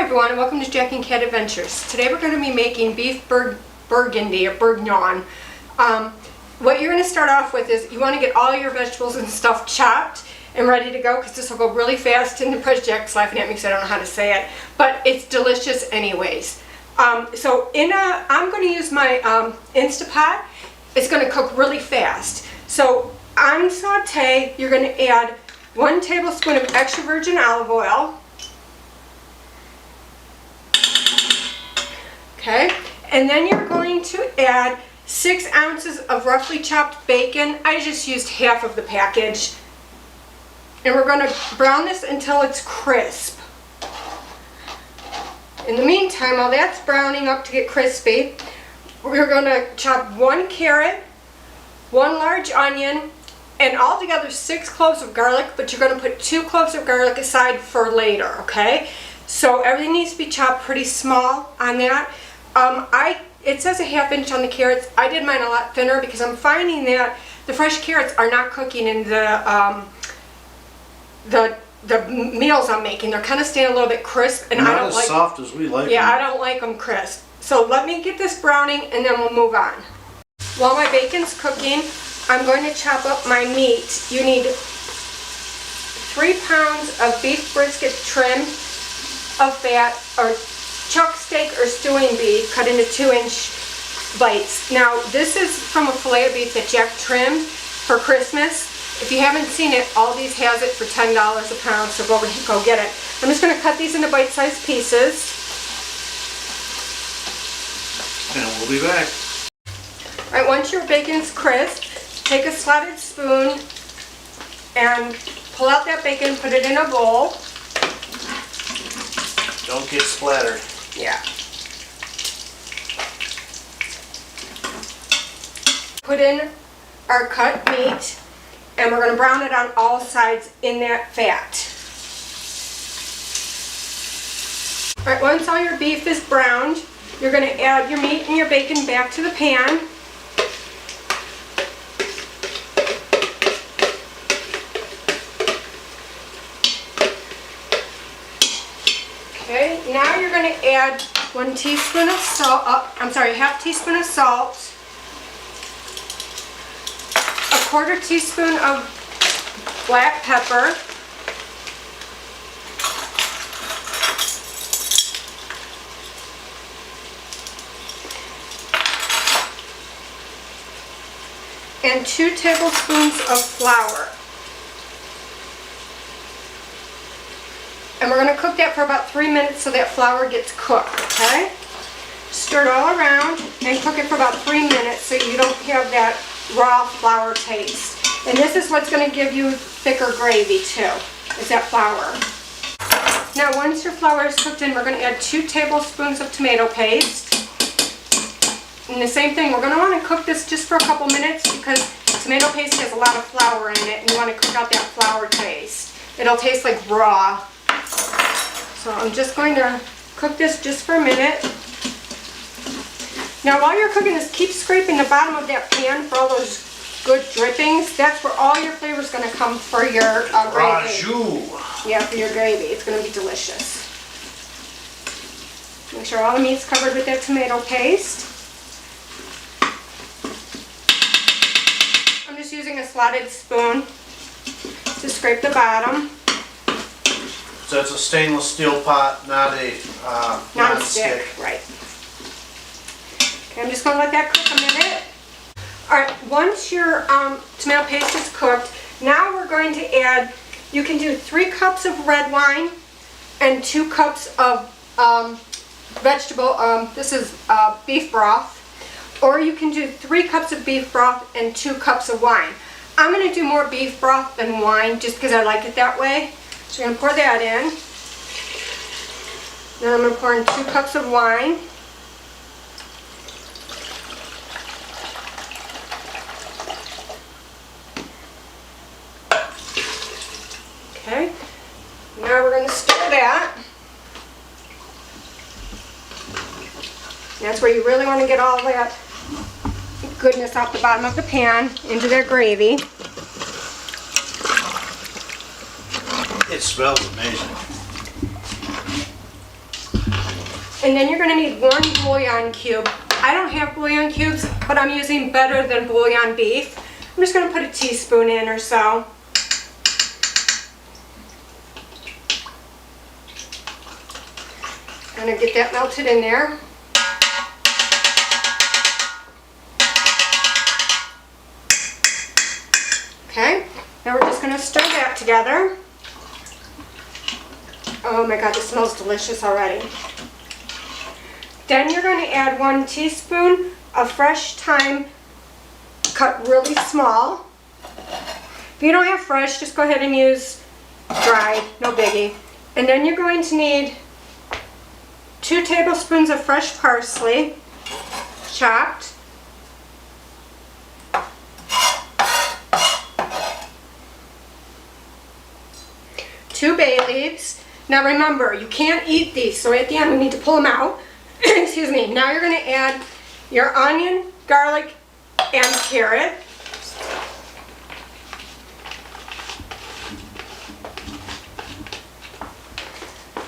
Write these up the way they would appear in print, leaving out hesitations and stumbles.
everyone, and welcome to Jack and Cat Adventures. Today we're going to be making beef burgundy or bourguignon. What you're going to start off with is you want to get all your vegetables and stuff chopped and ready to go, because this will go really fast. And the press Jack's laughing at me because I don't know how to say it, but it's delicious anyways. I'm going to use my Instapot. It's going to cook really fast. So on sauté, you're going to add 1 tablespoon of extra virgin olive oil. Okay, and then you're going to add 6 ounces of roughly chopped bacon. I just used half of the package. And we're going to brown this until it's crisp. In the meantime, while that's browning up to get crispy, we're going to chop 1 carrot, 1 large onion, and altogether 6 cloves of garlic, but you're going to put 2 cloves of garlic aside for later, okay? So everything needs to be chopped pretty small on that. It says a 1/2 inch on the carrots. I did mine a lot thinner because I'm finding that the fresh carrots are not cooking in the meals I'm making. They're kind of staying a little bit crisp, and I don't like soft as we like. Yeah, them. I don't like them crisp. So let me get this browning, and then we'll move on. While my bacon's cooking, I'm going to chop up my meat. You need 3 pounds of beef brisket trim of fat, or chuck steak or stewing beef cut into 2-inch bites. Now this is from a filet of beef that Jack trimmed for Christmas. If you haven't seen it, Aldi's has it for $10 a pound, so go get it. I'm just going to cut these into bite-sized pieces. And we'll be back. Alright, once your bacon's crisp, take a slotted spoon and pull out that bacon, put it in a bowl. Don't get splattered. Yeah. Put in our cut meat, and we're going to brown it on all sides in that fat. Alright, once all your beef is browned, you're going to add your meat and your bacon back to the pan. Okay, now you're going to add 1 teaspoon of salt, half teaspoon of salt, 1/4 teaspoon of black pepper, and 2 tablespoons of flour. And we're going to cook that for about 3 minutes so that flour gets cooked, okay? Stir it all around and cook it for about 3 minutes so you don't have that raw flour taste. And this is what's going to give you thicker gravy too, is that flour. Now once your flour is cooked in, we're going to add 2 tablespoons of tomato paste. And the same thing, we're going to want to cook this just for a couple minutes because tomato paste has a lot of flour in it, and you want to cook out that flour taste. It'll taste like raw. So I'm just going to cook this just for a minute. Now while you're cooking this, keep scraping the bottom of that pan for all those good drippings. That's where all your flavor is going to come for your gravy. Rajou. Yeah, for your gravy. It's going to be delicious. Make sure all the meat's covered with that tomato paste. I'm just using a slotted spoon to scrape the bottom. So it's a stainless steel pot, not a non-stick. Right. Okay, I'm just going to let that cook a minute. Alright, once your tomato paste is cooked, now we're going to add, you can do 3 cups of red wine and 2 cups of this is beef broth. Or you can do 3 cups of beef broth and 2 cups of wine. I'm going to do more beef broth than wine just because I like it that way. So I'm going to pour that in. Then I'm going to pour in 2 cups of wine. Okay. Now we're going to stir that. That's where you really want to get all that goodness off the bottom of the pan into their gravy. It smells amazing. And then you're going to need 1 bouillon cube. I don't have bouillon cubes, but I'm using better than bouillon beef. I'm just going to put a teaspoon in or so. I'm going to get that melted in there. Okay, now we're just going to stir that together. Oh my God, this smells delicious already. Then you're going to add 1 teaspoon of fresh thyme cut really small. If you don't have fresh, just go ahead and use dried, no biggie. And then you're going to need 2 tablespoons of fresh parsley, chopped. Two bay leaves. Now remember, you can't eat these, so at the end we need to pull them out. Excuse me. Now you're going to add your onion, garlic, and carrot.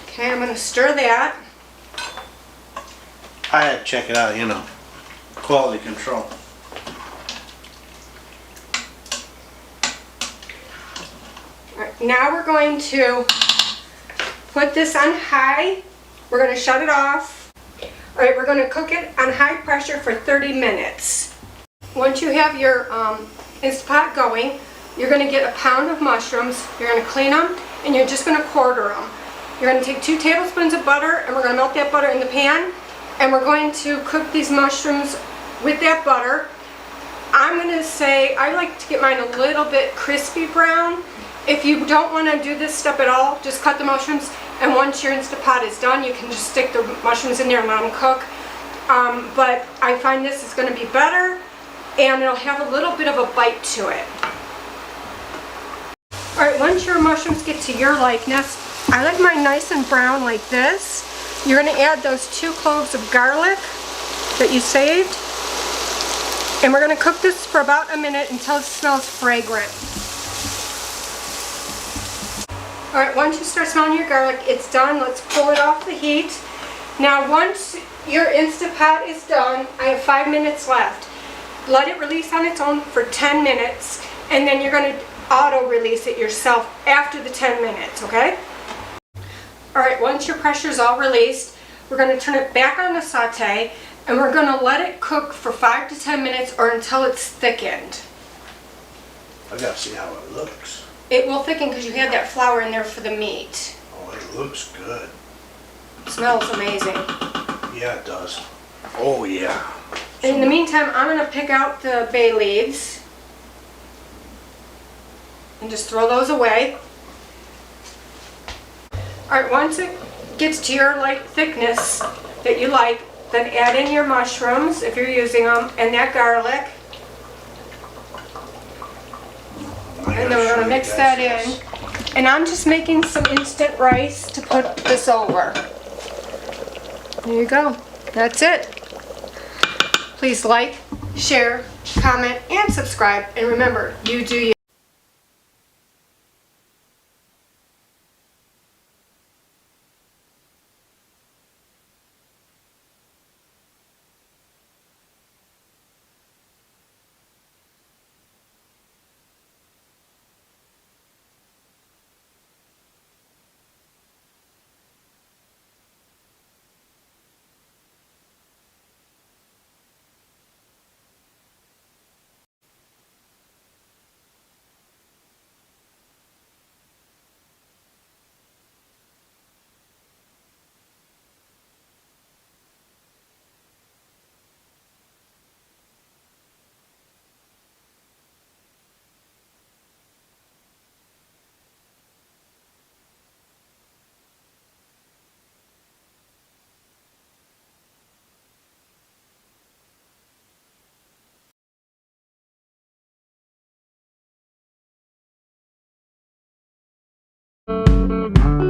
Okay, I'm going to stir that. I had to check it out, you know. Quality control. All right, now we're going to put this on high. We're going to shut it off. All right, we're going to cook it on high pressure for 30 minutes. Once you have your Instapot going, you're going to get a pound of mushrooms. You're going to clean them, and you're just going to quarter them. You're going to take 2 tablespoons of butter, and we're going to melt that butter in the pan, and we're going to cook these mushrooms with that butter. I'm going to say I like to get mine a little bit crispy brown. If you don't want to do this step at all, just cut the mushrooms, and once your Instapot is done, you can just stick the mushrooms in there and let them cook. But I find this is going to be better, and it'll have a little bit of a bite to it. Alright, once your mushrooms get to your likeness, I like mine nice and brown like this. You're going to add those 2 cloves of garlic that you saved. And we're going to cook this for about a minute until it smells fragrant. Alright, once you start smelling your garlic, it's done. Let's pull it off the heat. Now once your Instapot is done, I have 5 minutes left. Let it release on its own for 10 minutes, and then you're going to auto-release it yourself after the 10 minutes, okay? Alright, once your pressure's all released, we're going to turn it back on the sauté, and we're going to let it cook for 5 to 10 minutes or until it's thickened. I gotta see how it looks. It will thicken because you had that flour in there for the meat. Oh, it looks good. It smells amazing. Yeah, it does. Oh, yeah. In the meantime, I'm going to pick out the bay leaves and just throw those away. Alright, once it gets to your like thickness that you like, then add in your mushrooms if you're using them, and that garlic. And then we're going to mix that in. And I'm just making some instant rice to put this over. There you go. That's it. Please like, share, comment, and subscribe. And remember, you do you. Thank you.